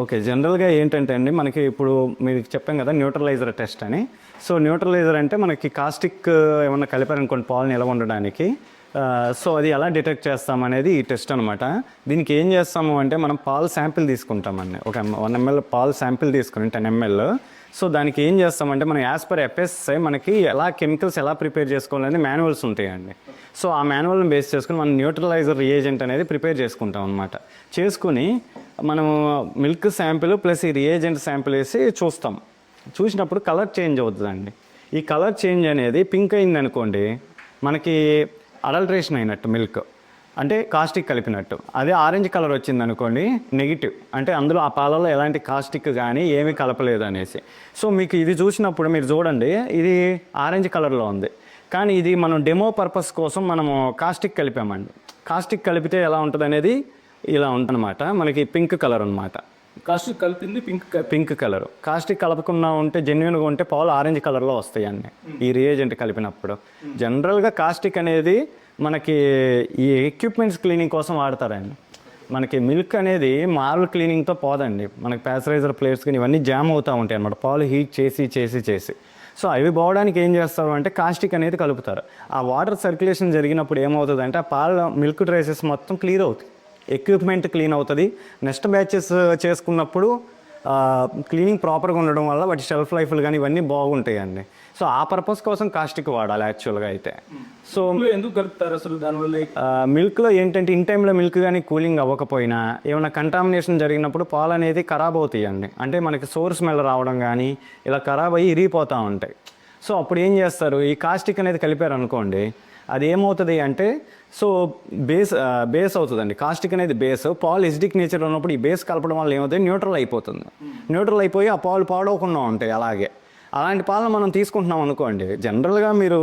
Okay. జనరల్‌గా ఏంటంటే అండి, మనకి ఇప్పుడు మీకు చెప్పాం కదా న్యూట్రలైజర్ టెస్ట్ అని. సో, న్యూట్రలైజర్ అంటే మనకి కాస్టిక్ ఏమన్నా కలిపారనుకోండి పాలు నిలవ ఉండడానికి. సో, అది ఎలా డిటెక్ట్ చేస్తామనేది ఈ టెస్ట్ అనమాట. దీనికి ఏం చేస్తాము అంటే, మనం పాలు శాంపిల్ తీసుకుంటామండి. ఒక 1 ఎంఎల్ పాలు శాంపిల్ తీసుకొని 10 ఎంఎల్. సో, దానికి ఏం చేస్తామంటే, మనం యాజ్ పర్ ఎఫ్ఎస్ఎస్ఐ మనకి ఎలా కెమికల్స్ ఎలా ప్రిపేర్ చేసుకోవాలనేది మాన్యువల్స్ ఉంటాయండి. సో, ఆ మాన్యువల్ని బేస్ చేసుకొని మనం న్యూట్రలైజర్ రియేజెంట్ అనేది ప్రిపేర్ చేసుకుంటాం అనమాట. చేసుకుని మనం మిల్క్ శాంపిల్ ప్లస్ ఈ రియేజెంట్ శాంపిల్ వేసి చూస్తాం. చూసినప్పుడు కలర్ చేంజ్ అవుతుందండి. ఈ కలర్ చేంజ్ అనేది పింక్ అయింది అనుకోండి, మనకి అడల్ట్రేషన్ అయినట్టు మిల్క్, అంటే కాస్టిక్ కలిపినట్టు. అదే ఆరెంజ్ కలర్ వచ్చింది అనుకోండి, నెగిటివ్, అంటే అందులో ఆ పాలలో ఎలాంటి కాస్టిక్ కానీ ఏమీ కలపలేదు అనేసి. సో మీకు ఇది చూసినప్పుడు మీరు చూడండి, ఇది ఆరెంజ్ కలర్లో ఉంది, కానీ ఇది మనం డెమో పర్పస్ కోసం మనము కాస్టిక్ కలిపామండి. కాస్టిక్ కలిపితే ఎలా ఉంటుంది అనేది ఇలా ఉంటుందన్నమాట. మనకి పింక్ కలర్ అనమాట. కాస్టిక్ కలిపింది పింక్ కలర్. కాస్టిక్ కలపకుండా ఉంటే, జెన్యున్గా ఉంటే పాలు ఆరెంజ్ కలర్లో వస్తాయి అన్నీ ఈ రియేజెంట్ కలిపినప్పుడు. జనరల్గా కాస్టిక్ అనేది మనకి ఈ ఎక్విప్మెంట్స్ క్లీనింగ్ కోసం వాడతారండి. మనకి మిల్క్ అనేది మార్బుల్ క్లీనింగ్తో పోదండి. మనకి ప్యాస్చరైజర్ ప్లేట్స్ కానీ ఇవన్నీ జామ్ అవుతూ ఉంటాయి అన్నమాట, పాలు హీట్ చేసి. సో అవి పోవడానికి ఏం చేస్తారు అంటే కాస్టిక్ అనేది కలుపుతారు. ఆ వాటర్ సర్క్యులేషన్ జరిగినప్పుడు ఏమవుతుంది అంటే, ఆ పాల మిల్క్ ట్రేసెస్ మొత్తం క్లియర్ అవుతుంది, ఎక్విప్మెంట్ క్లీన్ అవుతుంది. నెక్స్ట్ బ్యాచెస్ చేసుకున్నప్పుడు క్లీనింగ్ ప్రాపర్గా ఉండడం వల్ల వాటి షెల్ఫ్ లైఫ్లు కానీ ఇవన్నీ బాగుంటాయండి. సో ఆ పర్పస్ కోసం కాస్టిక్ వాడాలి యాక్చువల్గా అయితే. సో ఎందుకు కలుపుతారు అసలు దానివల్ల? మిల్క్లో ఏంటంటే, ఇన్ టైంలో మిల్క్ కానీ కూలింగ్ అవ్వకపోయినా ఏమైనా కంటామినేషన్ జరిగినప్పుడు పాలు అనేది ఖరాబ్ అవుతాయండి. అంటే మనకి సోర్ స్మెల్ రావడం కానీ ఇలా ఖరాబ్ అయ్యి ఇరిగిపోతూ ఉంటాయి. సో అప్పుడు ఏం చేస్తారు, ఈ కాస్టిక్ అనేది కలిపారు అనుకోండి, అది ఏమవుతుంది అంటే, సో బేస్ అవుతుందండి. కాస్టిక్ అనేది బేస్. పాలు ఎసిడిక్ నేచర్ ఉన్నప్పుడు ఈ బేస్ కలపడం వల్ల ఏమవుతుంది, న్యూట్రల్ అయిపోతుంది. న్యూట్రల్ అయిపోయి ఆ పాలు పాడవకుండా ఉంటాయి. అలాంటి పాలను మనం తీసుకుంటున్నాం అనుకోండి, జనరల్గా మీరు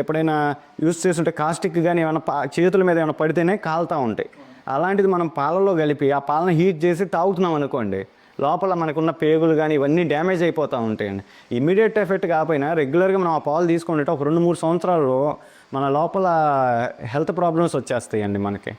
ఎప్పుడైనా యూస్ చేస్తుంటే కాస్టిక్ కానీ ఏమైనా చేతుల మీద ఏమైనా పడితేనే కాలుతూ ఉంటాయి. అలాంటిది మనం పాలలో కలిపి ఆ పాలను హీట్ చేసి తాగుతున్నాం అనుకోండి, లోపల మనకున్న పేగులు కానీ ఇవన్నీ డ్యామేజ్ అయిపోతూ ఉంటాయండి. ఇమీడియట్ ఎఫెక్ట్ కాకపోయినా రెగ్యులర్గా మనం ఆ పాలు తీసుకుంటే ఒక 2-3 సంవత్సరాలు మన లోపల హెల్త్ ప్రాబ్లమ్స్ వచ్చేస్తాయండి మనకి.